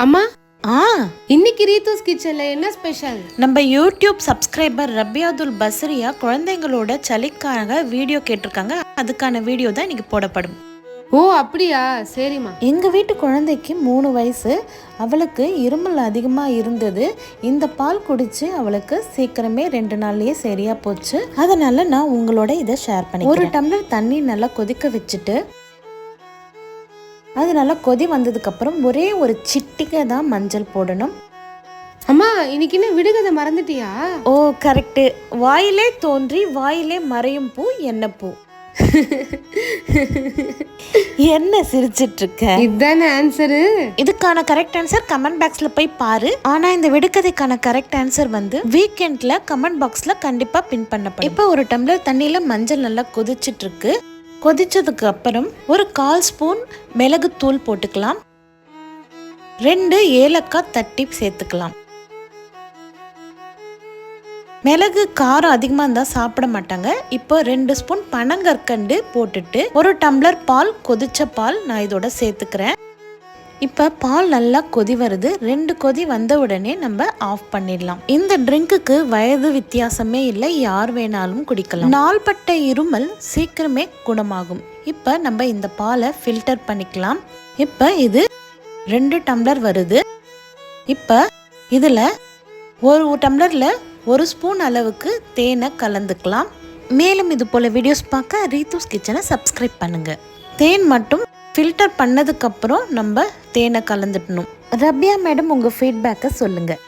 அம்மா, ஆ இன்னைக்கு ரீதூஸ் கிச்சன்ல என்ன ஸ்பெஷல்? நம்ம யூடியூப் சப்ஸ்கிரைபர் ரபியாதுல் பஸ்ரியா குழந்தைங்களோட சளிக்காக வீடியோ கேட்டிருக்காங்க. அதுக்கான வீடியோ தான் இன்னைக்கு போடப்படும். ஓ அப்படியா, சரிம்மா. எங்கள் வீட்டு குழந்தைக்கு 3 வயசு. அவளுக்கு இருமல் அதிகமாக இருந்தது. இந்த பால் குடிச்சு அவளுக்கு சீக்கிரமே 2 நாள்லயே சரியா போச்சு. அதனால நான் உங்களோட இதை ஷேர் பண்ணி ஒரு டம்ளர் தண்ணி நல்லா கொதிக்க வச்சுட்டு அது நல்லா கொதி வந்ததுக்கப்புறம் ஒரே ஒரு சிட்டிகை தான் மஞ்சள் போடணும். அம்மா, இன்னைக்கு என்ன விடுகதை மறந்துட்டியா? ஓ கரெக்டு. வாயிலே தோன்றி வாயிலே மறையும் பூ என்ன பூ? என்ன சிரிச்சிட்டு இருக்க? இதுதானே ஆன்சரு. இதுக்கான கரெக்ட் ஆன்சர் கமெண்ட் பாக்ஸ்ல போய் பாரு. ஆனா இந்த விடுகதைக்கான கரெக்ட் ஆன்சர் வந்து வீக்கெண்ட்ல கமெண்ட் பாக்ஸ்ல கண்டிப்பா பின் பண்ணப்படும். இப்போ ஒரு டம்ளர் தண்ணியில மஞ்சள் நல்லா கொதிச்சிட்டு இருக்கு. கொதிச்சதுக்கு அப்புறம் ஒரு 1/4 ஸ்பூன் மிளகுத்தூள் போட்டுக்கலாம். 2 ஏலக்காய் தட்டி சேர்த்துக்கலாம். மிளகு காரம் அதிகமாக இருந்தால் சாப்பிட மாட்டாங்க. இப்போ 2 ஸ்பூன் பனங்கற்கண்டு போட்டுட்டு ஒரு டம்ளர் பால், கொதிச்ச பால் நான் இதோட சேர்த்துக்கிறேன். இப்போ பால் நல்லா கொதி வருது. 2 கொதி வந்த உடனே நம்ம ஆஃப் பண்ணிடலாம். இந்த ட்ரிங்க்குக்கு வயது வித்தியாசமே இல்லை, யார் வேணாலும் குடிக்கலாம். நாள்பட்ட இருமல் சீக்கிரமே குணமாகும். இப்போ நம்ம இந்த பாலை ஃபில்டர் பண்ணிக்கலாம். இப்போ இது 2 டம்ளர் வருது. இப்போ இதில் ஒரு டம்ளரில் 1 ஸ்பூன் அளவுக்கு தேனை கலந்துக்கலாம். மேலும் இது போல் வீடியோஸ் பார்க்க ரீதூஸ் கிச்சனை சப்ஸ்கிரைப் பண்ணுங்கள். தேன் மட்டும் ஃபில்டர் பண்ணதுக்கப்புறம் நம்ம தேனை கலந்துடணும். ரபியா மேடம் உங்கள் ஃபீட்பேக்கை சொல்லுங்கள்.